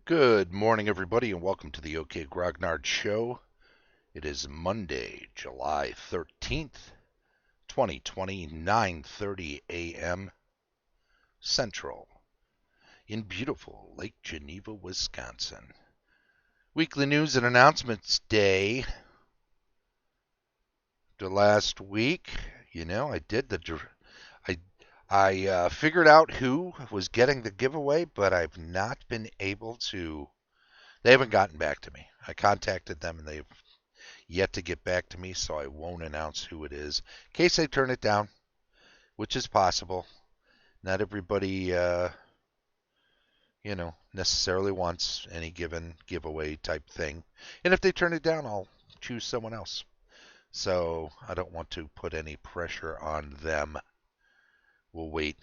Good morning, everybody, and welcome to the OK Grognard Show. It is Monday, July 13th, 2020, 9:30 a.m. Central in beautiful Lake Geneva, Wisconsin. Weekly news and announcements day. The last week, I did I figured out who was getting the giveaway, but I've not been able to. They haven't gotten back to me. I contacted them and they've yet to get back to me, so I won't announce who it is in case they turn it down, which is possible. Not everybody, necessarily wants any given giveaway type thing. And if they turn it down, I'll choose someone else. So I don't want to put any pressure on them. We'll wait.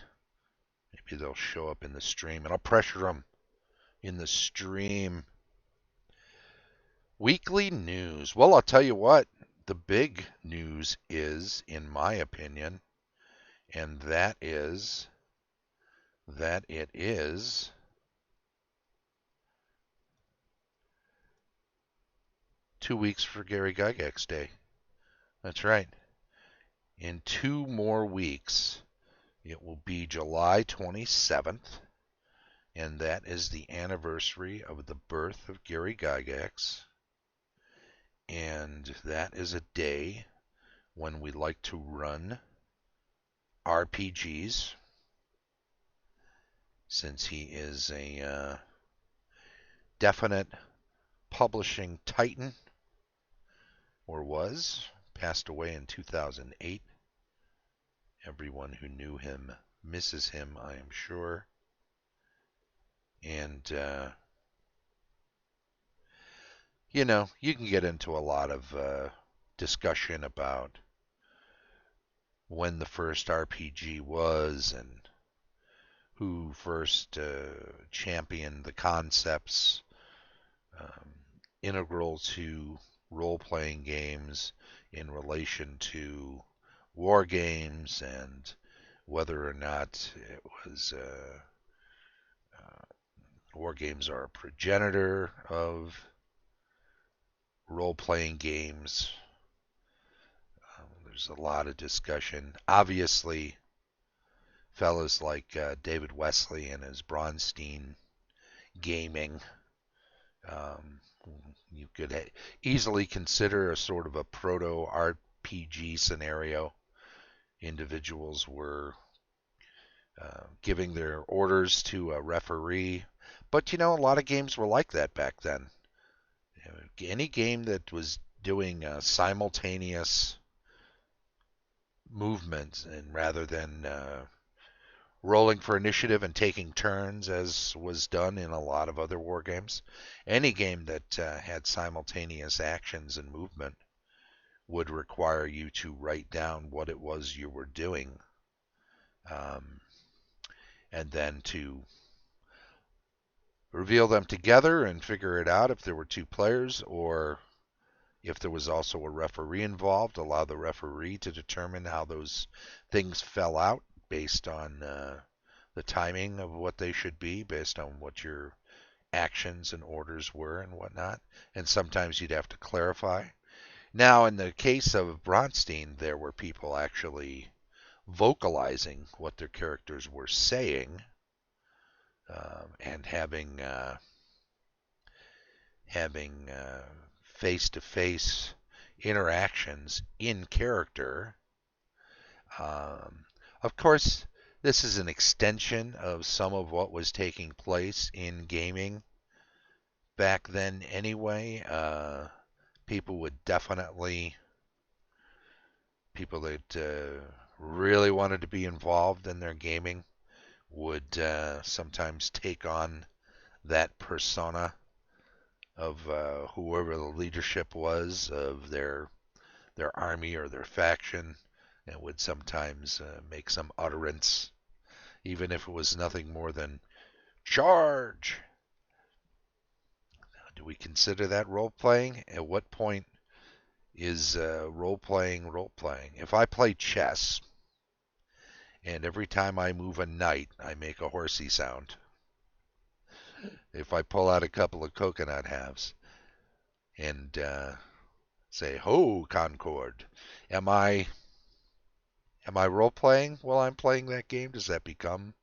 Maybe they'll show up in the stream, and I'll pressure them in the stream. Weekly news. Well, I'll tell you what. The big news is, in my opinion, and that it is 2 weeks for Gary Gygax Day. That's right. In 2 more weeks, it will be July 27th, and that is the anniversary of the birth of Gary Gygax. And that is a day when we like to run RPGs, since he is a definite publishing titan, or was, passed away in 2008. Everyone who knew him misses him, I am sure. And, you can get into a lot of discussion about when the first RPG was and who first championed the concepts integral to role-playing games in relation to war games, and whether or not it was war games are a progenitor of role-playing games. There's a lot of discussion. Obviously, fellas like David Wesley and his Bronstein gaming, you could easily consider a sort of a proto-RPG scenario. Individuals were giving their orders to a referee. But, a lot of games were like that back then. Any game that was doing simultaneous movements, and rather than rolling for initiative and taking turns, as was done in a lot of other war games, any game that had simultaneous actions and movement would require you to write down what it was you were doing, and then to reveal them together and figure it out if there were two players, or if there was also a referee involved, allow the referee to determine how those things fell out based on the timing of what they should be, based on what your actions and orders were and whatnot. And sometimes you'd have to clarify. Now, in the case of Bronstein, there were people actually vocalizing what their characters were saying, and having face-to-face interactions in character. Of course, this is an extension of some of what was taking place in gaming back then anyway. People that really wanted to be involved in their gaming would sometimes take on that persona of whoever the leadership was of their army or their faction, and would sometimes make some utterance, even if it was nothing more than charge. Do we consider that role-playing? At what point is role-playing role-playing? If I play chess, and every time I move a knight, I make a horsey sound, If I pull out a couple of coconut halves and say, "Ho, Concord," am I am I role playing while I'm playing that game? Does that become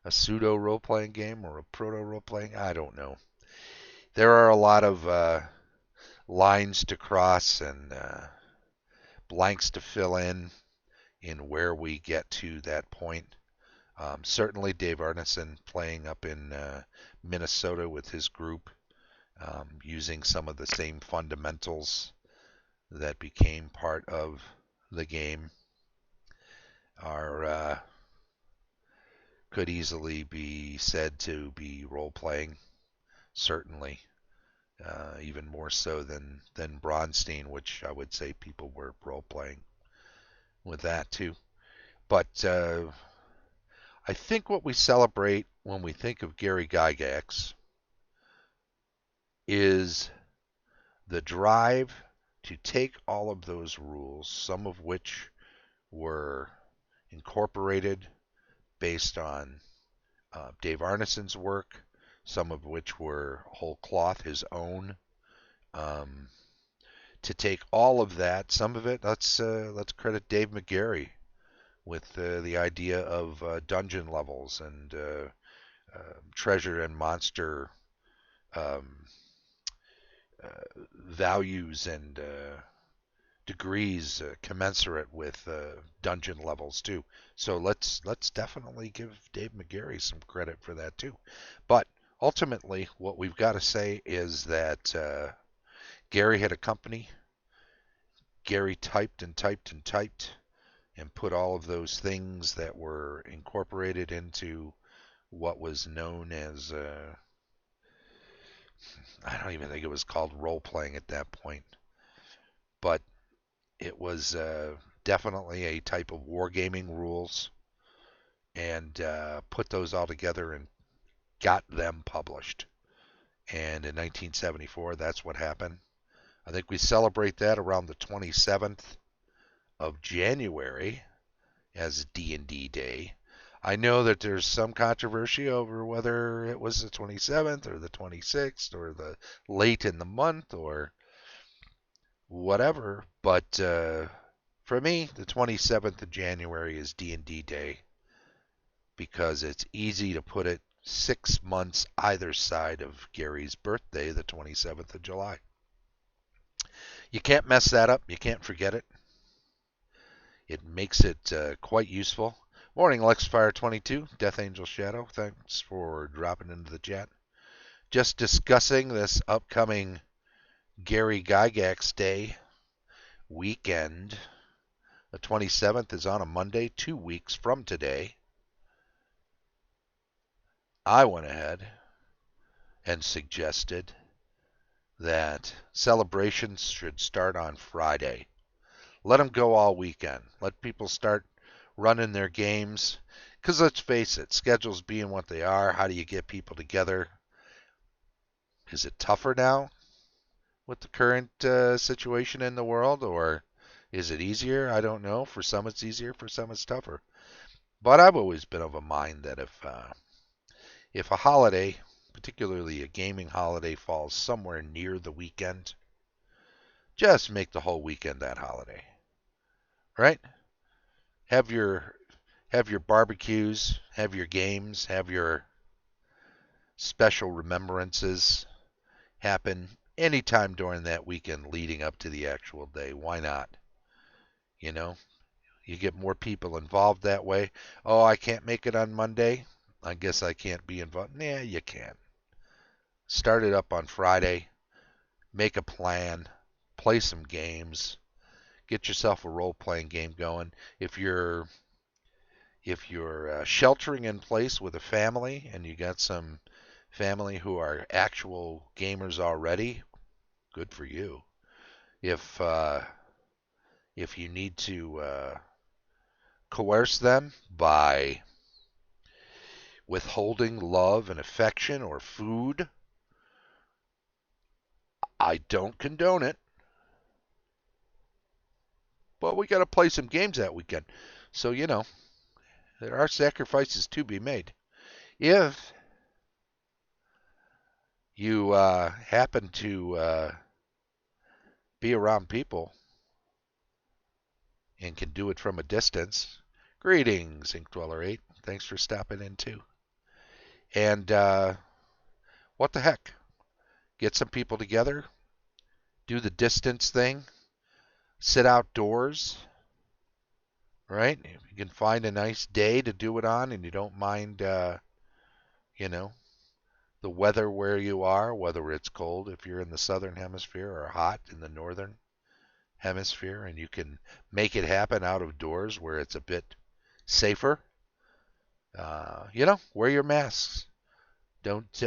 a pseudo role playing game or a proto role playing? I don't know. There are a lot of lines to cross and blanks to fill in where we get to that point. Certainly, Dave Arneson playing up in Minnesota with his group, using some of the same fundamentals that became part of the game are could easily be said to be role playing. Certainly, even more so than Bronstein, which I would say people were role playing with that too. But I think what we celebrate when we think of Gary Gygax is the drive to take all of those rules, some of which were incorporated based on Dave Arneson's work, some of which were whole cloth his own. Um, to take all of that, some of it, let's credit Dave McGarry with the idea of dungeon levels and treasure and monster um, values and degrees commensurate with dungeon levels too. So let's definitely give Dave McGarry some credit for that too. But ultimately, what we've got to say is that Gary had a company. Gary typed and typed and typed and put all of those things that were incorporated into what was known as I don't even think it was called role playing at that point, but it was definitely a type of wargaming rules, and put those all together and got them published. And in 1974, that's what happened. I think we celebrate that around the 27th of January as D&D Day. I know that there's some controversy over whether it was the 27th or the 26th or the late in the month or whatever, but for me, the 27th of January is D&D Day because it's easy to put it 6 months either side of Gary's birthday, the 27th of July. You can't mess that up. You can't forget it. It makes it quite useful. Morning, LexFire22, Death Angel Shadow. Thanks for dropping into the chat. Just discussing this upcoming Gary Gygax Day weekend. The 27th is on a Monday, 2 weeks from today. I went ahead and suggested that celebrations should start on Friday. Let them go all weekend. Let people start running their games. Because let's face it, schedules being what they are, how do you get people together? Is it tougher now with the current situation in the world, or is it easier? I don't know. For some it's easier, for some it's tougher. But I've always been of a mind that if a holiday, particularly a gaming holiday, falls somewhere near the weekend, just make the whole weekend that holiday, right? Have your have your barbecues, have your games, have your special remembrances happen anytime during that weekend leading up to the actual day. Why not? You know, you get more people involved that way. Oh, I can't make it on Monday. I guess I can't be involved. Nah, you can. Start it up on Friday. Make a plan. Play some games. Get yourself a role-playing game going. If you're sheltering in place with a family and you got some family who are actual gamers already, good for you. If if you need to coerce them by withholding love and affection or food, I don't condone it. But we got to play some games that weekend. So, there are sacrifices to be made. If you happen to be around people and can do it from a distance, greetings, Ink Dweller 8. Thanks for stopping in too. And what the heck? Get some people together, do the distance thing, sit outdoors, right? If you can find a nice day to do it on and you don't mind, you know, the weather where you are, whether it's cold if you're in the southern hemisphere or hot in the northern hemisphere, and you can make it happen out of doors where it's a bit safer. Wear your masks. Don't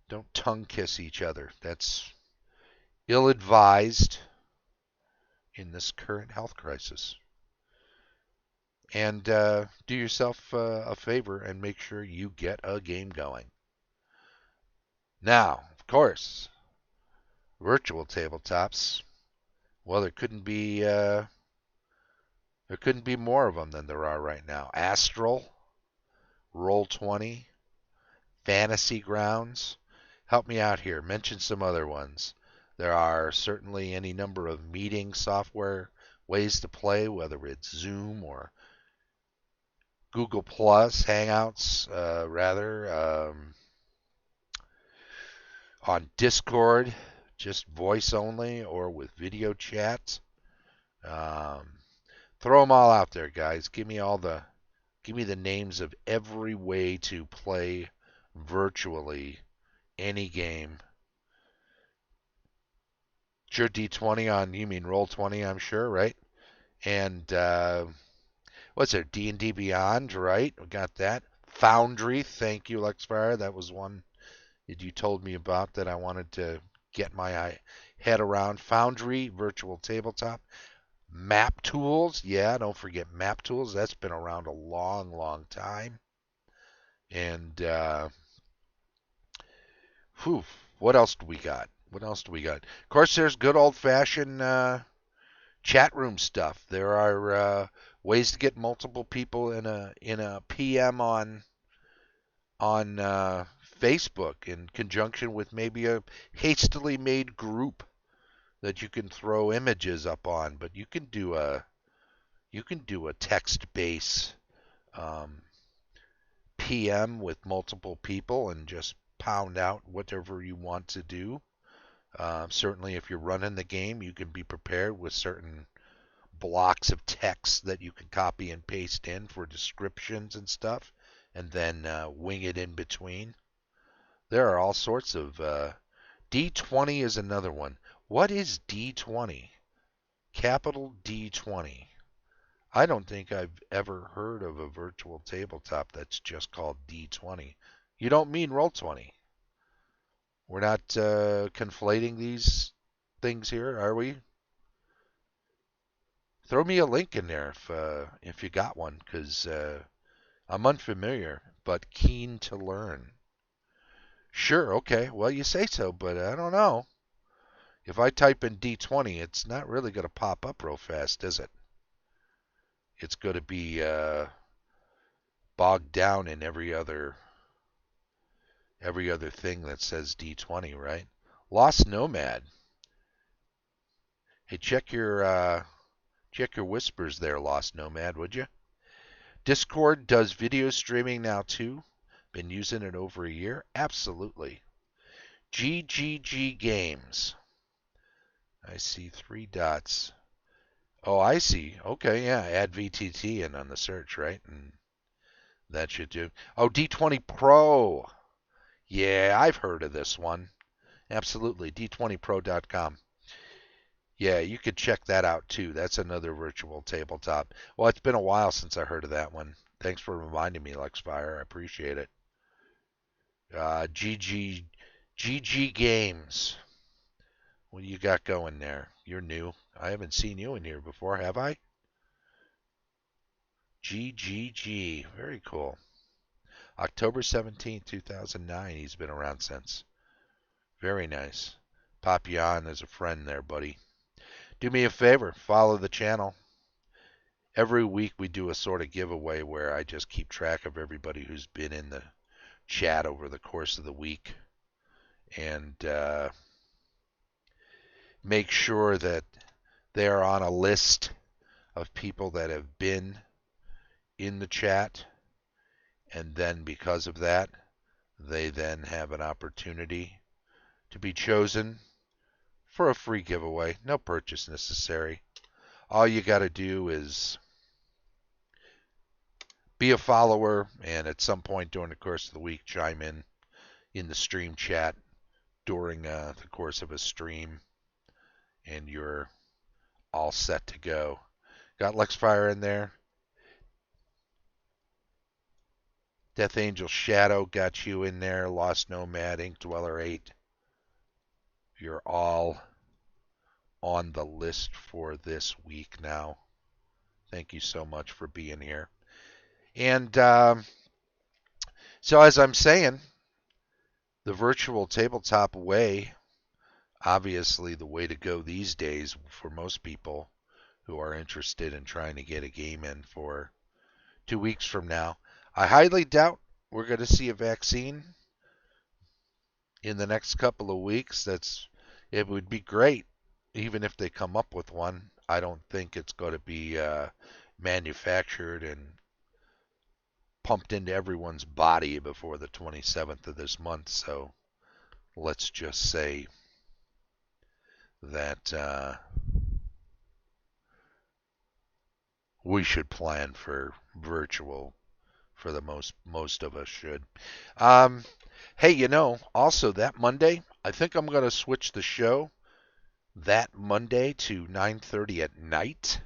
don't tongue kiss each other. That's ill-advised in this current health crisis. And do yourself a favor and make sure you get a game going. Now, of course, virtual tabletops. Well, there couldn't be more of them than there are right now. Astral, Roll20, Fantasy Grounds. Help me out here. Mention some other ones. There are certainly any number of meeting software ways to play, whether it's Zoom or Google Plus, Hangouts, on Discord, just voice only, or with video chat. Um, Throw them all out there, guys. Give me the names of every way to play virtually any game. Sure, D20 on, you mean Roll20, I'm sure, right? And what's there? D&D Beyond, right? We got that. Foundry, thank you, Lexfire. That was one that you told me about that I wanted to get my head around. Foundry, virtual tabletop. Map Tools, yeah, don't forget Map Tools. That's been around a long, long time. And whew, what else do we got? What else do we got? Of course, there's good old-fashioned chat room stuff. There are ways to get multiple people in a PM on Facebook in conjunction with maybe a hastily made group that you can throw images up on. But you can do a text base PM with multiple people and just pound out whatever you want to do. Certainly, if you're running the game, you can be prepared with certain blocks of text that you can copy and paste in for descriptions and stuff, and then wing it in between. There are all sorts of. D20 is another one. What is D20? Capital D20. I don't think I've ever heard of a virtual tabletop that's just called D20. You don't mean Roll20. We're not conflating these things here, are we? Throw me a link in there if you got one, because I'm unfamiliar but keen to learn. Sure, okay. Well, you say so, but I don't know. If I type in D20, it's not really going to pop up real fast, is it? It's going to be bogged down in every other thing that says D20, right? Lost Nomad. Hey, check your whispers there, Lost Nomad, would you? Discord does video streaming now too. Been using it over a year. Absolutely. GGG Games. I see 3 dots. Oh, I see. Okay, yeah. Add VTT in on the search, right? And that should do. Oh, D20 Pro. Yeah, I've heard of this one. Absolutely. D20pro.com. Yeah, you could check that out too. That's another virtual tabletop. Well, it's been a while since I heard of that one. Thanks for reminding me, Lexfire. I appreciate it. GG Games. What do you got going there? You're new. I haven't seen you in here before, have I? GGG. Very cool. October 17th, 2009. He's been around since. Very nice. Pop you on as a friend there, buddy. Do me a favor. Follow the channel. Every week we do a sort of giveaway where I just keep track of everybody who's been in the chat over the course of the week, and make sure that they are on a list of people that have been in the chat, and then because of that, they then have an opportunity to be chosen for a free giveaway. No purchase necessary. All you got to do is be a follower, and at some point during the course of the week, chime in the stream chat during the course of a stream, and you're all set to go. Got Lexfire in there. Death Angel Shadow got you in there. Lost Nomad, Ink Dweller 8. You're all on the list for this week now. Thank you so much for being here. And so as I'm saying, the virtual tabletop way, obviously the way to go these days for most people who are interested in trying to get a game in for 2 weeks from now. I highly doubt we're going to see a vaccine in the next couple of weeks. It would be great even if they come up with one. I don't think it's going to be manufactured and pumped into everyone's body before the 27th of this month. So let's just say that we should plan for virtual. For the most of us should. Hey, also that Monday, I think I'm going to switch the show that Monday to 9:30 at night.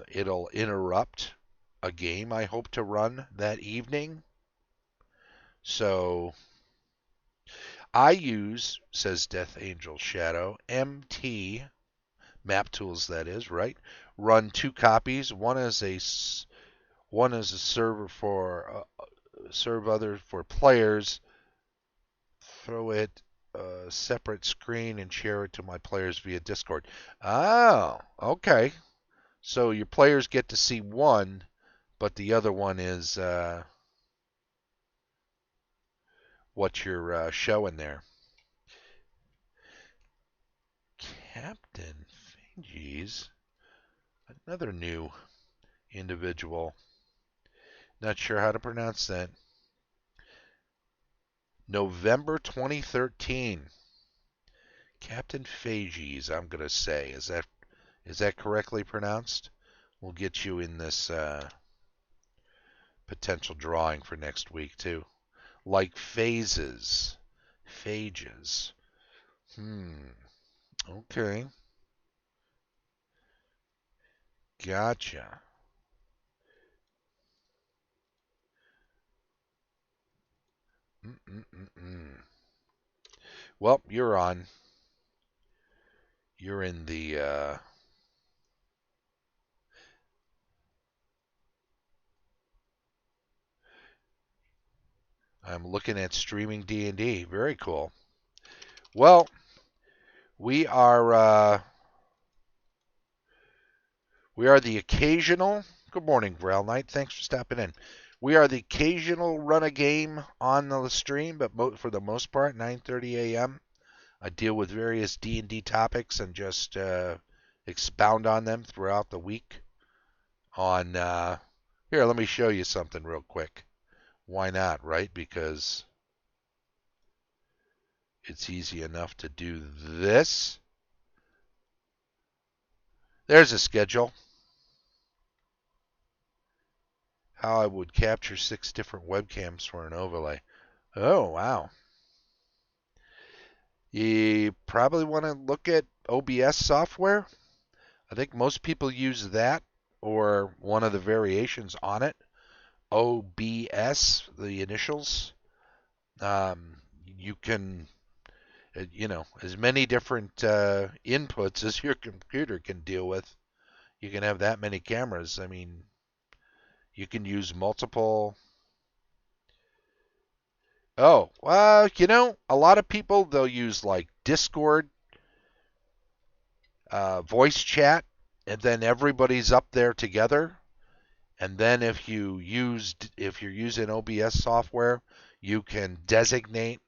It'll interrupt a game I hope to run that evening. So I use, says Death Angel Shadow, MT Map Tools, that is, right? Run 2 copies. One is a server for serve other for players. Throw it a separate screen and share it to my players via Discord. Oh, okay. So your players get to see one, but the other one is what you're showing there. Captain Fingies, another new individual. Not sure how to pronounce that. November 2013. Captain Phages, I'm going to say. Is that correctly pronounced? We'll get you in this potential drawing for next week, too. Like phases. Phages. Okay. Gotcha. Well, you're on. You're in the I'm looking at streaming D&D. Very cool. Well, we are the occasional. Good morning, Grail Knight. Thanks for stopping in. We are the occasional run a game on the stream, but for the most part, 9:30 a.m. I deal with various D&D topics and just expound on them throughout the week. Here, let me show you something real quick. Why not, right? Because it's easy enough to do this. There's a schedule. How I would capture 6 different webcams for an overlay. Oh, wow. You probably want to look at OBS software. I think most people use that or one of the variations on it. OBS, the initials. You can, as many different inputs as your computer can deal with. You can have that many cameras. I mean, you can use multiple. Oh, a lot of people, they'll use like Discord, voice chat, and then everybody's up there together. And then if you're using OBS software, you can designate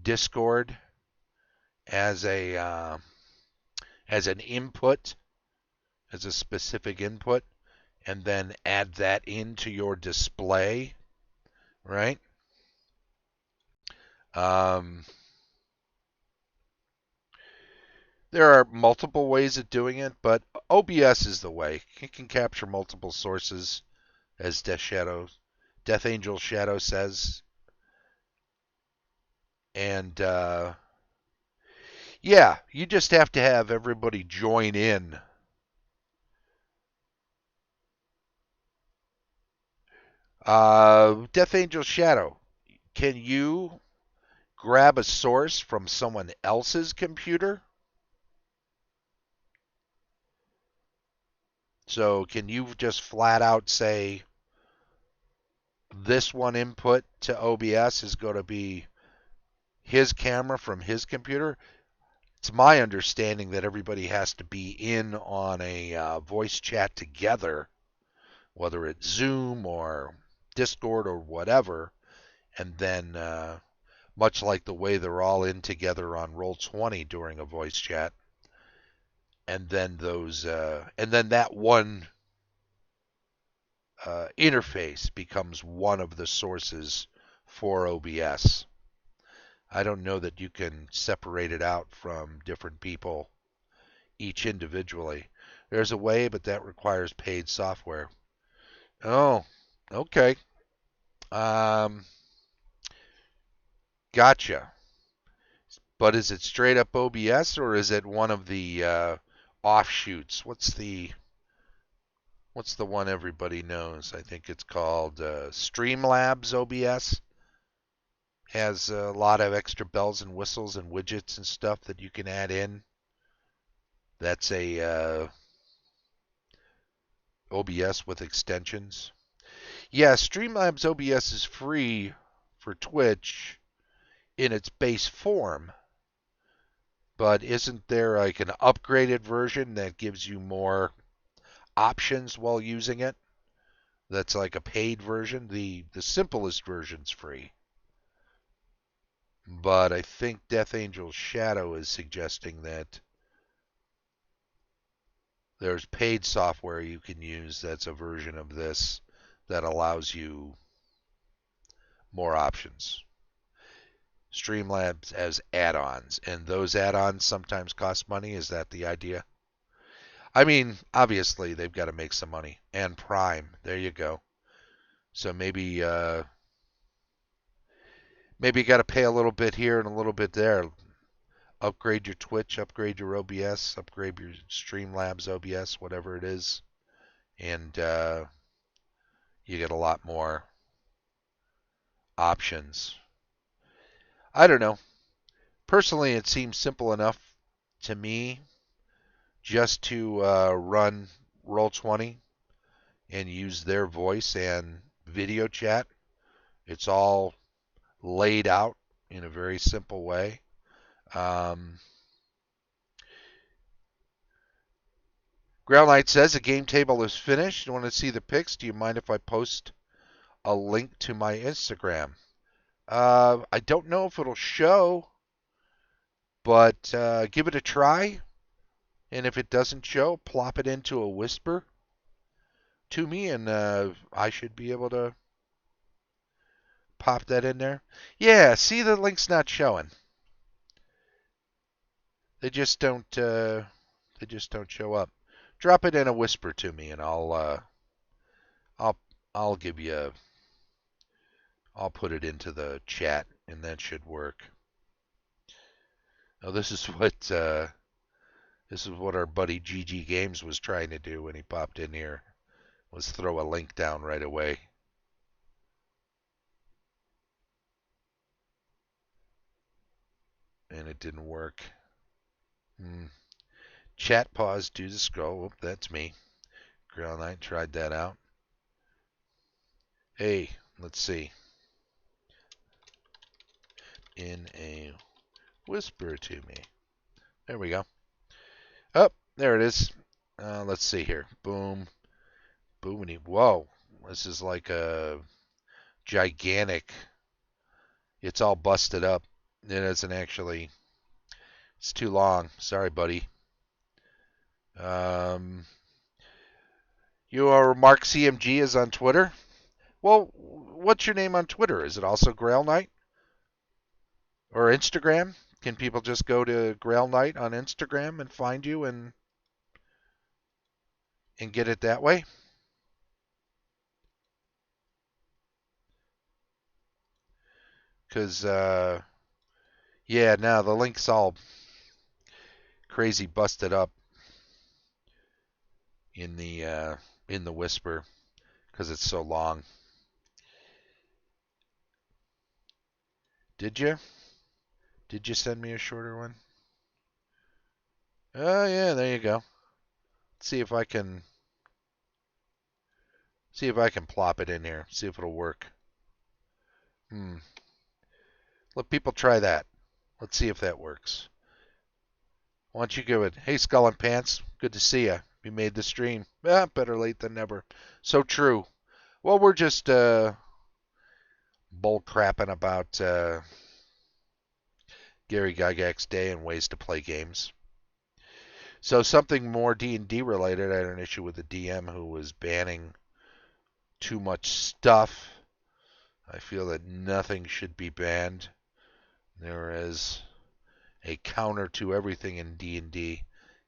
Discord as an input, as a specific input, and then add that into your display, right? Um, there are multiple ways of doing it, but OBS is the way. It can capture multiple sources, as Death Angel Shadow says, and yeah, you just have to have everybody join in. Death Angel Shadow, can you grab a source from someone else's computer? So can you just flat out say this one input to OBS is going to be his camera from his computer? It's my understanding that everybody has to be in on a voice chat together, whether it's Zoom or Discord or whatever, and then much like the way they're all in together on Roll20 during a voice chat, and then that one interface becomes one of the sources for OBS. I don't know that you can separate it out from different people each individually. There's a way, but that requires paid software. Oh, okay. Um, gotcha. But is it straight up OBS or is it one of the offshoots? What's the one everybody knows? I think it's called Streamlabs OBS. Has a lot of extra bells and whistles and widgets and stuff that you can add in. That's a OBS with extensions. Yeah, Streamlabs OBS is free for Twitch in its base form, but isn't there like an upgraded version that gives you more options while using it? That's like a paid version. The simplest version's free. But I think Death Angel Shadow is suggesting that there's paid software you can use that's a version of this that allows you more options. Streamlabs as add-ons, and those add-ons sometimes cost money. Is that the idea? I mean, obviously they've got to make some money. And Prime, there you go. So maybe you got to pay a little bit here and a little bit there. Upgrade your Twitch, upgrade your OBS, upgrade your Streamlabs OBS, whatever it is, and you get a lot more options. I don't know. Personally, it seems simple enough to me just to run Roll20 and use their voice and video chat. It's all laid out in a very simple way. Groundlight says the game table is finished. You want to see the pics? Do you mind if I post a link to my Instagram? I don't know if it'll show, but give it a try. And if it doesn't show, plop it into a whisper to me, and I should be able to pop that in there. Yeah, see, the link's not showing. They just don't. They just don't show up. Drop it in a whisper to me, and I'll, I'll give you. I'll put it into the chat, and that should work. Now, this is what our buddy GG Games was trying to do when he popped in here. Was throw a link down right away. And it didn't work. Chat pause due to scroll. Oop, that's me. Ground Knight tried that out. Hey, let's see. In a whisper to me. There we go. Oh, there it is. Let's see here. Boom. Boomity. Whoa. This is like a gigantic. It's all busted up. It isn't actually. It's too long. Sorry, buddy. Um, you are Mark CMG is on Twitter. Well, what's your name on Twitter? Is it also Grail Knight or Instagram? Can people just go to Grail Knight on Instagram and find you and get it that way? Because yeah, no, the link's all crazy busted up in the Whisper because it's so long. Did you? Did you send me a shorter one? Oh yeah, there you go. Let's see if I can plop it in here. See if it'll work. Hmm. Let people try that. Let's see if that works. Why don't you give it? Hey, Skull and Pants. Good to see you. You made the stream. Better late than never. So true. Well, we're just bull crapping about Gary Gygax Day and ways to play games. So something more D&D related. I had an issue with the DM who was banning too much stuff. I feel that nothing should be banned. There is a counter to everything in D&D.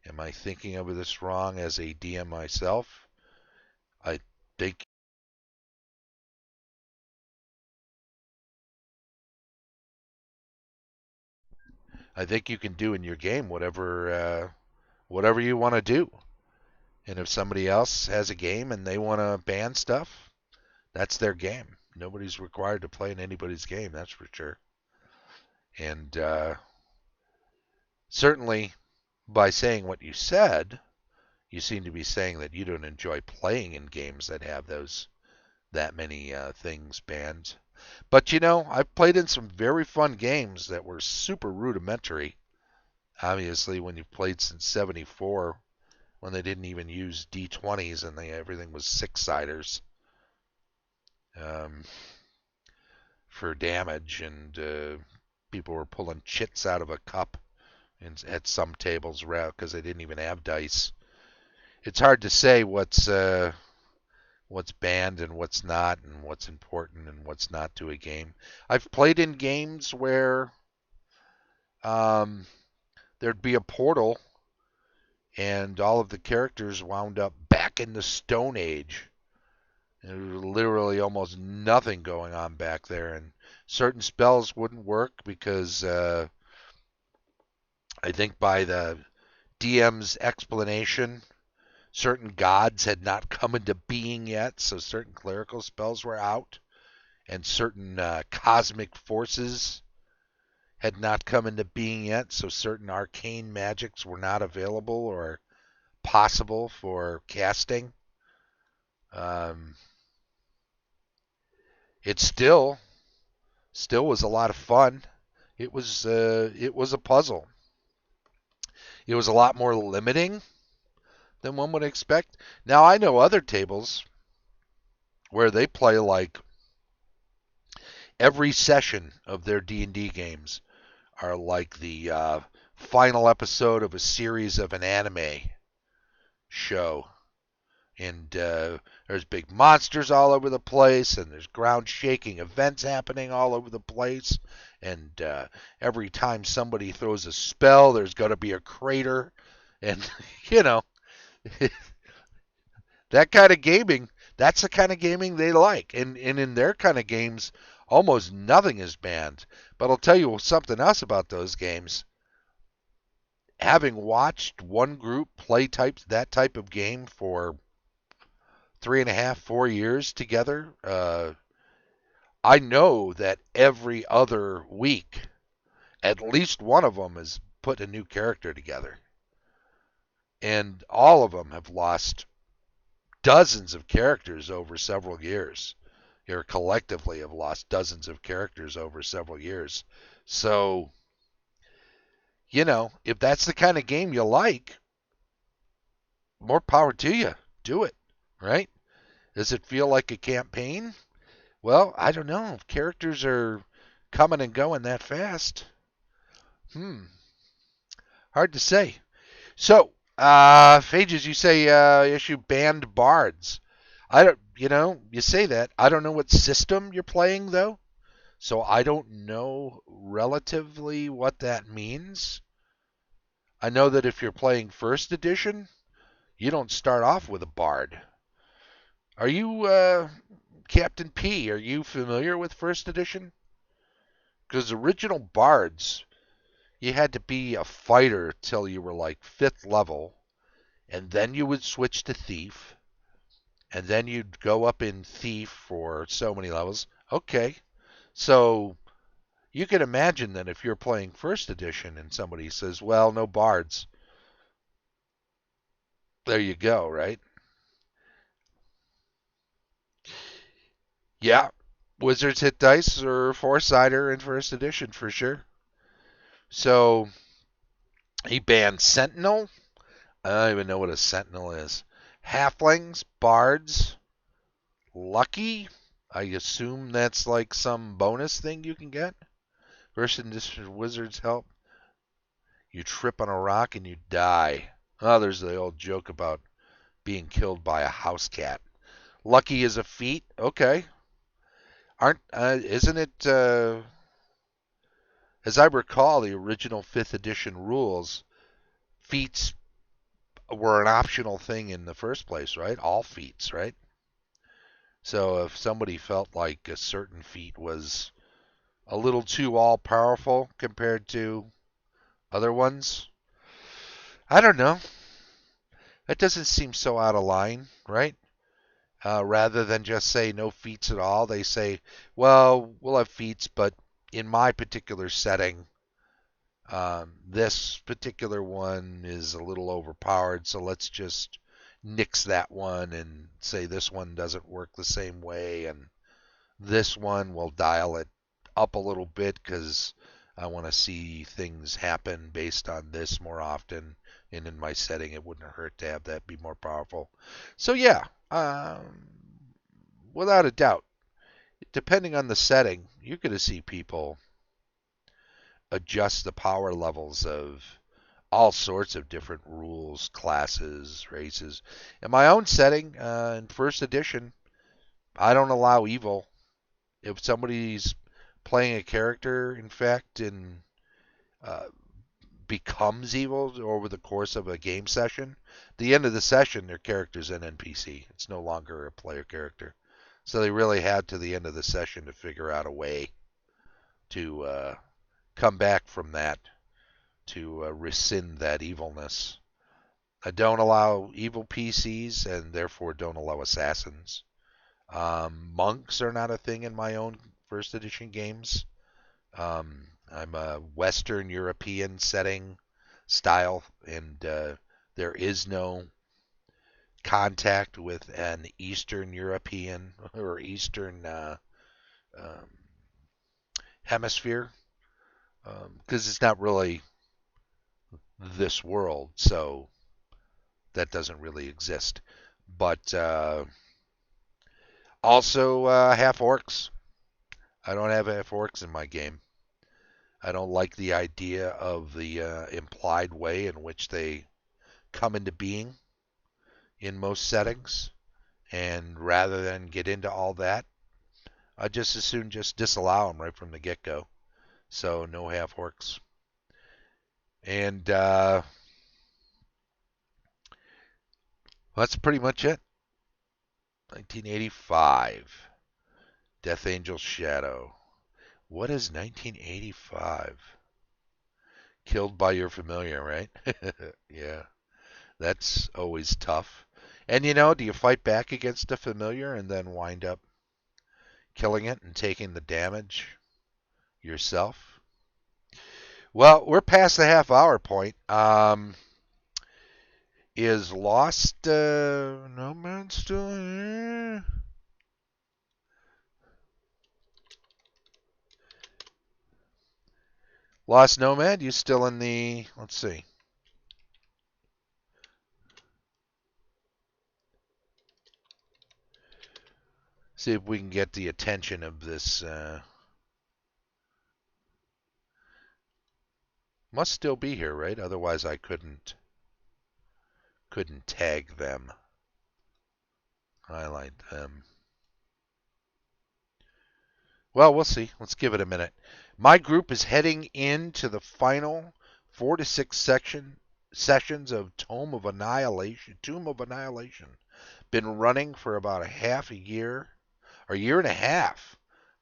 Am I thinking of this wrong as a DM myself? I think you can do in your game whatever you want to do. And if somebody else has a game and they want to ban stuff, that's their game. Nobody's required to play in anybody's game, that's for sure. And certainly, by saying what you said, you seem to be saying that you don't enjoy playing in games that have that many things banned. But I've played in some very fun games that were super rudimentary. Obviously, when you've played since '74, when they didn't even use D20s and everything was six-siders um, for damage, and people were pulling chits out of a cup at some tables because they didn't even have dice. It's hard to say what's banned and what's not, and what's important and what's not to a game. I've played in games where there'd be a portal and all of the characters wound up back in the Stone Age. There was literally almost nothing going on back there, and certain spells wouldn't work because I think by the DM's explanation, certain gods had not come into being yet, so certain clerical spells were out, and certain cosmic forces had not come into being yet, so certain arcane magics were not available or possible for casting. Um, it still was a lot of fun. It was a puzzle. It was a lot more limiting than one would expect. Now I know other tables where they play like every session of their D&D games are like the final episode of a series of an anime show. And there's big monsters all over the place, and there's ground shaking events happening all over the place. And every time somebody throws a spell, there's going to be a crater. And, you know, that kind of gaming, that's the kind of gaming they like. And in their kind of games, almost nothing is banned. But I'll tell you something else about those games. Having watched one group play that type of game for 3.5, 4 years together, I know that every other week, at least one of them has put a new character together. And all of them have lost dozens of characters over several years. Or collectively have lost dozens of characters over several years. So, if that's the kind of game you like, more power to you. Do it, right? Does it feel like a campaign? Well, I don't know. Characters are coming and going that fast. Hmm. Hard to say. So, Phages, you say issue banned bards. I don't, you say that. I don't know what system you're playing though, so I don't know relatively what that means. I know that if you're playing first edition, you don't start off with a bard. Are you Captain P? Are you familiar with first edition? Because original bards, you had to be a fighter till you were like fifth level, and then you would switch to thief, and then you'd go up in thief for so many levels. Okay, so you can imagine that if you're playing first edition and somebody says, "Well, no bards," there you go, right? Yeah, Wizards hit dice or four-sider in first edition for sure. So he banned Sentinel. I don't even know what a Sentinel is. Halflings, bards, lucky. I assume that's like some bonus thing you can get. First edition Wizards help. You trip on a rock and you die. Oh, there's the old joke about being killed by a house cat. Lucky is a feat. Okay. Aren't isn't it as I recall the original 5th edition rules, feats were an optional thing in the first place, right? All feats, right? So if somebody felt like a certain feat was a little too all powerful compared to other ones, I don't know. That doesn't seem so out of line, right? Rather than just say no feats at all, they say, well, we'll have feats, but in my particular setting, this particular one is a little overpowered, so let's just nix that one and say this one doesn't work the same way, and this one will dial it up a little bit because I want to see things happen based on this more often. And in my setting, it wouldn't hurt to have that be more powerful. So, yeah, without a doubt, depending on the setting, you're going to see people adjust the power levels of all sorts of different rules, classes, races. In my own setting, in first edition, I don't allow evil. If somebody's playing a character, in fact, and uh, becomes evil over the course of a game session, the end of the session, their character's an NPC. It's no longer a player character. So they really had to the end of the session to figure out a way to come back from that, to rescind that evilness. I don't allow evil PCs and therefore don't allow assassins. Monks are not a thing in my own first edition games. I'm a Western European setting style, and there is no contact with an Eastern European or Eastern um, hemisphere because it's not really this world, so that doesn't really exist. But also half orcs. I don't have half orcs in my game. I don't like the idea of the implied way in which they come into being in most settings. And rather than get into all that, I just as soon just disallow them right from the get go. So no half orcs. And that's pretty much it. 1985. Death Angel Shadow. What is 1985? Killed by your familiar, right? Yeah, that's always tough. And do you fight back against a familiar and then wind up killing it and taking the damage yourself? Well, we're past the half hour point. Is Lost No Man still here? Lost Nomad, you still in the, let's see. See if we can get the attention of this. Must still be here, right? Otherwise, I couldn't tag them, highlight them. Well, we'll see. Let's give it a minute. My group is heading into the final 4 to 6 sessions of Tomb of Annihilation. Been running for about a half a year, or a year and a half.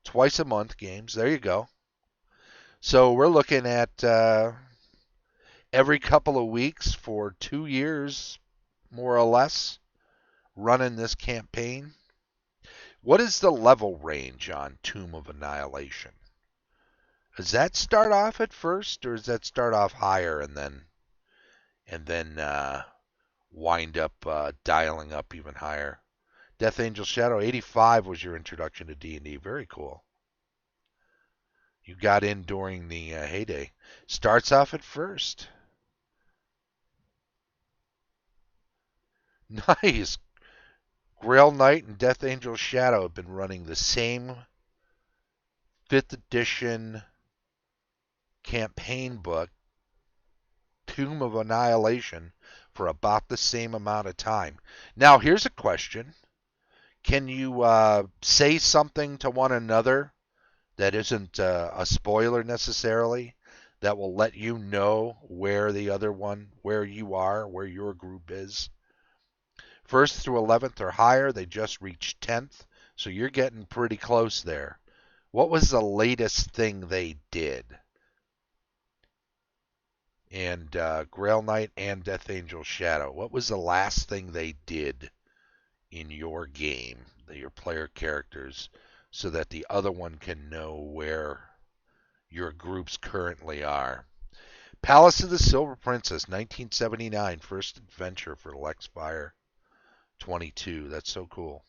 Twice a month games. There you go. So we're looking at every couple of weeks for 2 years, more or less, running this campaign. What is the level range on Tomb of Annihilation? Does that start off at first, or does that start off higher and then wind up dialing up even higher? Death Angel Shadow 85 was your introduction to D&D. Very cool. You got in during the heyday. Starts off at first. Nice. Grail Knight and Death Angel Shadow have been running the same 5th edition campaign book, Tomb of Annihilation, for about the same amount of time. Now, here's a question. Can you say something to one another that isn't a spoiler necessarily, that will let you know where the other one, where you are, where your group is? 1st through 11th or higher, they just reached 10th, so you're getting pretty close there. What was the latest thing they did? And Grail Knight and Death Angel Shadow, what was the last thing they did in your game, your player characters, so that the other one can know where your groups currently are? Palace of the Silver Princess, 1979, first adventure for Lexfire 22. That's so cool.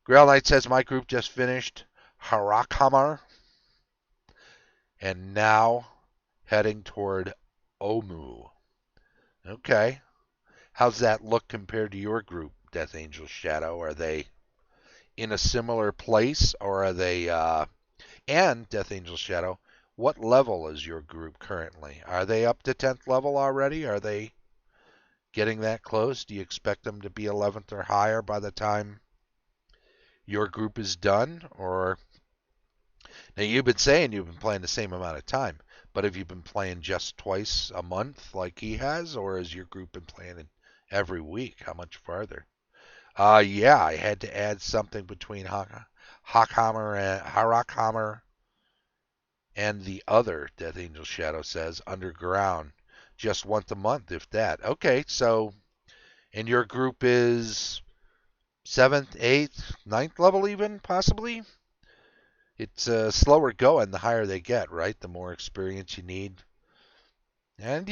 Grail Knight says, my group just finished Harakhamar and now heading toward Omu. Okay. How's that look compared to your group, Death Angel Shadow? Are they in a similar place, or are they, and Death Angel Shadow, what level is your group currently? Are they up to 10th level already? Are they getting that close? Do you expect them to be 11th or higher by the time your group is done? Or now, you've been saying you've been playing the same amount of time, but have you been playing just twice a month like he has, or has your group been playing every week? How much farther? Yeah, I had to add something between Harakhammer and the other, Death Angel Shadow says, Underground. Just once a month, if that. Okay, so, and your group is 7th, 8th, 9th level even, possibly? It's slower going the higher they get, right? The more experience you need. And,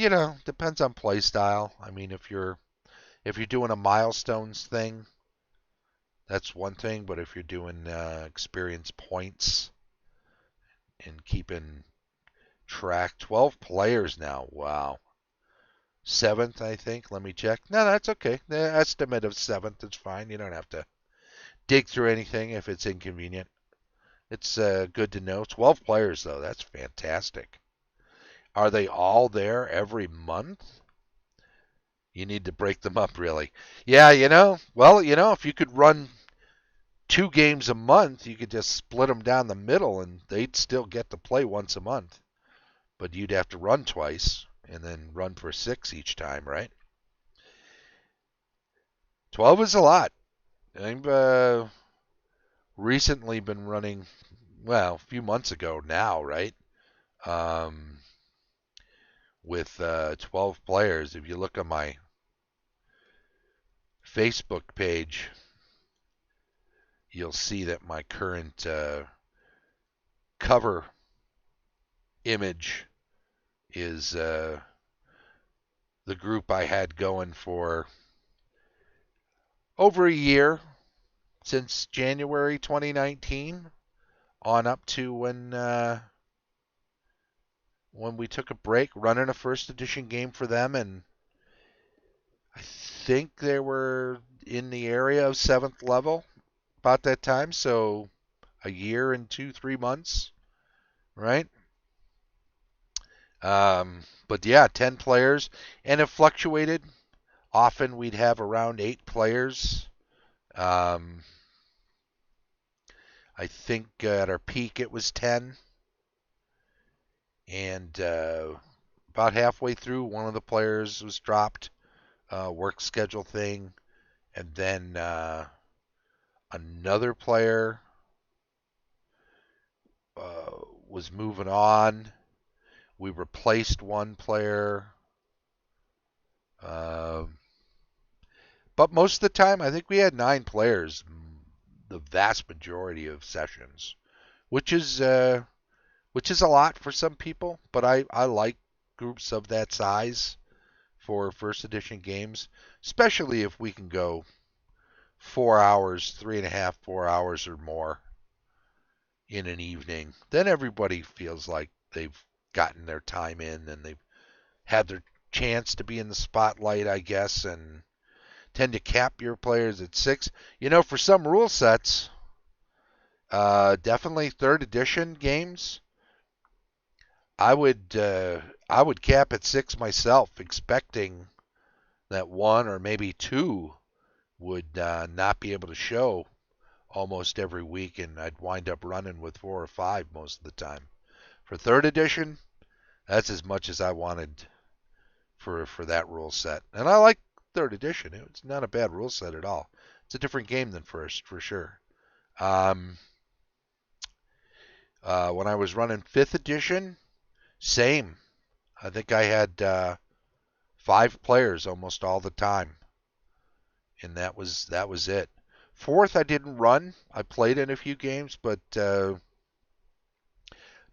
depends on play style. I mean, if you're doing a milestones thing, that's one thing, but if you're doing experience points and keeping track, 12 players now. Wow. 7th, I think. Let me check. No, that's okay. The estimate of 7th is fine. You don't have to dig through anything if it's inconvenient. It's good to know. 12 players, though. That's fantastic. Are they all there every month? You need to break them up, really. Yeah, well, if you could run 2 games a month, you could just split them down the middle and they'd still get to play once a month. But you'd have to run twice and then run for 6 each time, right? 12 is a lot. I've recently been running, well, a few months ago now, right? Um, with 12 players. If you look on my Facebook page, you'll see that my current cover image is the group I had going for over a year, since January 2019 on up to when we took a break, running a first edition game for them. And I think there were in the area of 7th level about that time, so a year and 2, 3 months, right? But yeah, 10 players, and it fluctuated. Often we'd have around 8 players. Um, I think at our peak it was 10, and about halfway through, one of the players was dropped, work schedule thing, and then another player was moving on. We replaced one player. Um, but most of the time, I think we had 9 players, the vast majority of sessions, which is which is a lot for some people. But I like groups of that size for first edition games, especially if we can go 4 hours, 3.5, 4 hours or more in an evening. Then everybody feels like they've gotten their time in and they've had their chance to be in the spotlight, I guess, and tend to cap your players at 6. You know, for some rule sets, definitely third edition games, I would cap at 6 myself, expecting that one or maybe two would not be able to show almost every week, and I'd wind up running with 4 or 5 most of the time. For third edition, that's as much as I wanted for that rule set, and I like third edition. It's not a bad rule set at all. It's a different game than first, for sure. Um, when I was running fifth edition, same. I think I had 5 players almost all the time, and that was it. Fourth, I didn't run. I played in a few games, but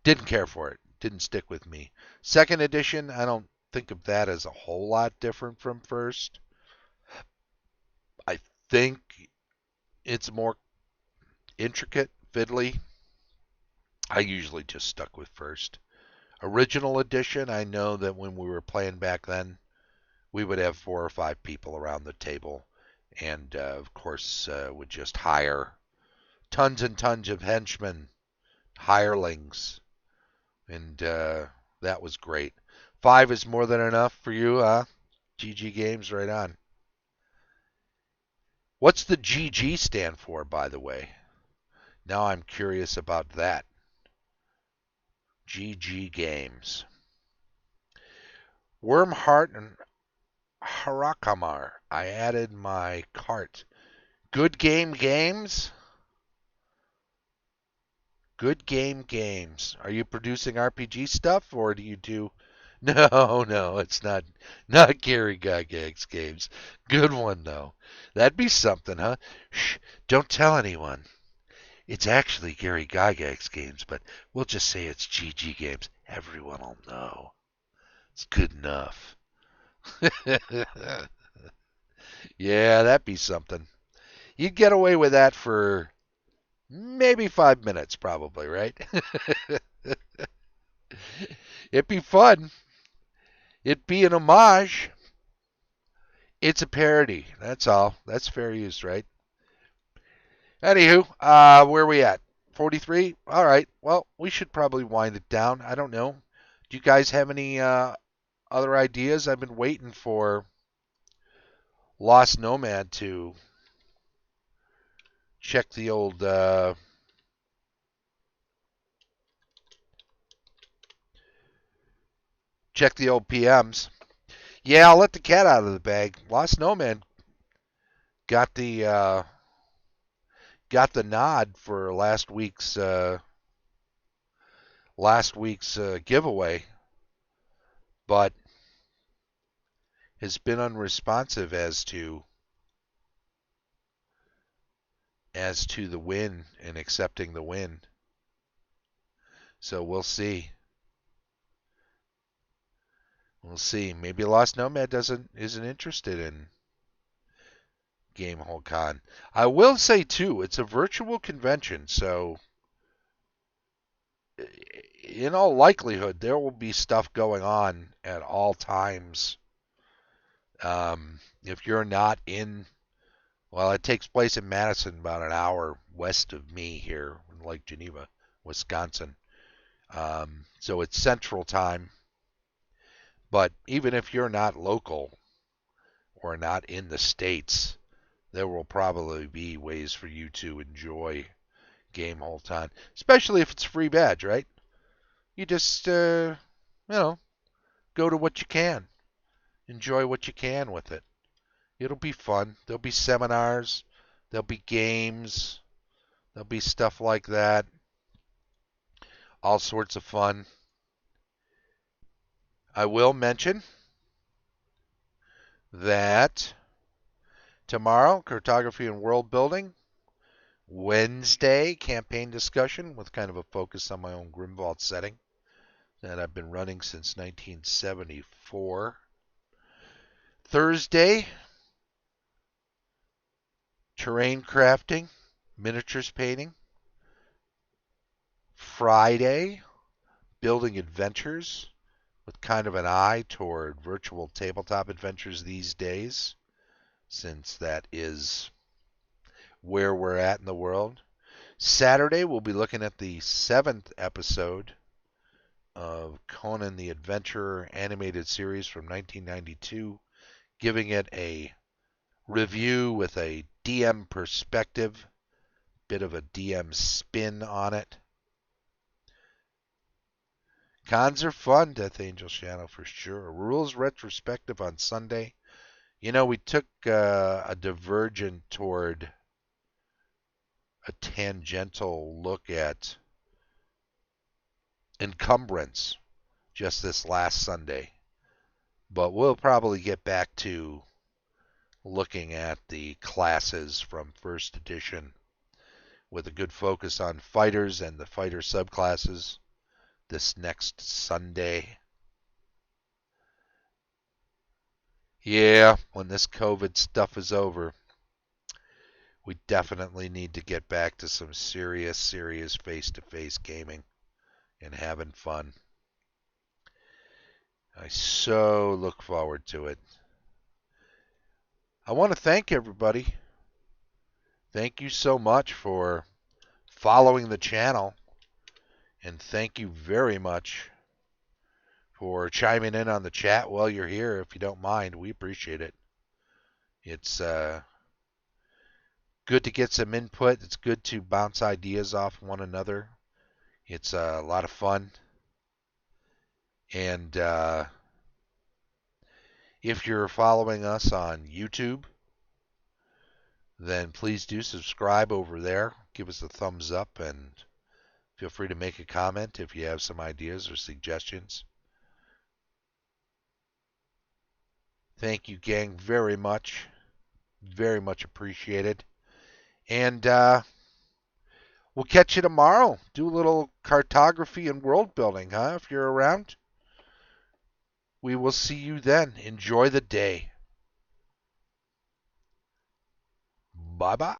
didn't care for it. Didn't stick with me. Second edition, I don't think of that as a whole lot different from first. I think it's more intricate, fiddly. I usually just stuck with first. Original edition, I know that when we were playing back then, we would have 4 or 5 people around the table, and of course would just hire tons and tons of henchmen, hirelings, and that was great. 5 is more than enough for you, huh? GG Games, right on. What's the GG stand for, by the way? Now I'm curious about that. GG Games. Wormheart and Harakamar. I added my cart. Good Game Games? Good Game Games. Are you producing RPG stuff, or do you do... No, no, it's not Gary Gygax Games. Good one, though. That'd be something, huh? Shh, don't tell anyone. It's actually Gary Gygax Games, but we'll just say it's GG Games. Everyone will know. It's good enough. Yeah, that'd be something. You'd get away with that for maybe 5 minutes, probably, right? It'd be fun. It'd be an homage. It's a parody. That's all. That's fair use, right? Anywho, where are we at? 43? All right. Well, we should probably wind it down. I don't know. Do you guys have any other ideas? I've been waiting for Lost Nomad to check the old PMs. Yeah, I'll let the cat out of the bag. Lost Nomad got the nod for last week's giveaway, but has been unresponsive as to the win and accepting the win. So we'll see. We'll see. Maybe Lost Nomad isn't interested in Gamehole Con. I will say too, it's a virtual convention, so in all likelihood there will be stuff going on at all times. If you're not in Well, it takes place in Madison, about an hour west of me here in Lake Geneva, Wisconsin. So it's Central Time. But even if you're not local or not in the States, there will probably be ways for you to enjoy Game Whole Time, especially if it's a free badge, right? You just, go to what you can, enjoy what you can with it. It'll be fun. There'll be seminars, there'll be games, there'll be stuff like that, all sorts of fun. I will mention that tomorrow, cartography and world building. Wednesday, campaign discussion with kind of a focus on my own Grimvault setting that I've been running since 1974. Thursday, terrain crafting, miniatures painting. Friday, building adventures with kind of an eye toward virtual tabletop adventures these days, since that is where we're at in the world. Saturday, we'll be looking at the 7th episode of Conan the Adventurer animated series from 1992, giving it a review with a DM perspective, bit of a DM spin on it. Cons are fun, Death Angel Shadow, for sure. Rules retrospective on Sunday. We took a divergent toward a tangential look at encumbrance just this last Sunday. But we'll probably get back to looking at the classes from first edition with a good focus on fighters and the fighter subclasses this next Sunday. Yeah, when this COVID stuff is over, we definitely need to get back to some serious face-to-face gaming and having fun. I so look forward to it. I want to thank everybody. Thank you so much for following the channel, and thank you very much for chiming in on the chat while you're here. If you don't mind, we appreciate it. It's good to get some input. It's good to bounce ideas off one another. It's a lot of fun. And if you're following us on YouTube, then please do subscribe over there. Give us a thumbs up and feel free to make a comment if you have some ideas or suggestions. Thank you, gang, very much. Very much appreciated. And we'll catch you tomorrow. Do a little cartography and world building, huh? If you're around. We will see you then. Enjoy the day. Bye-bye.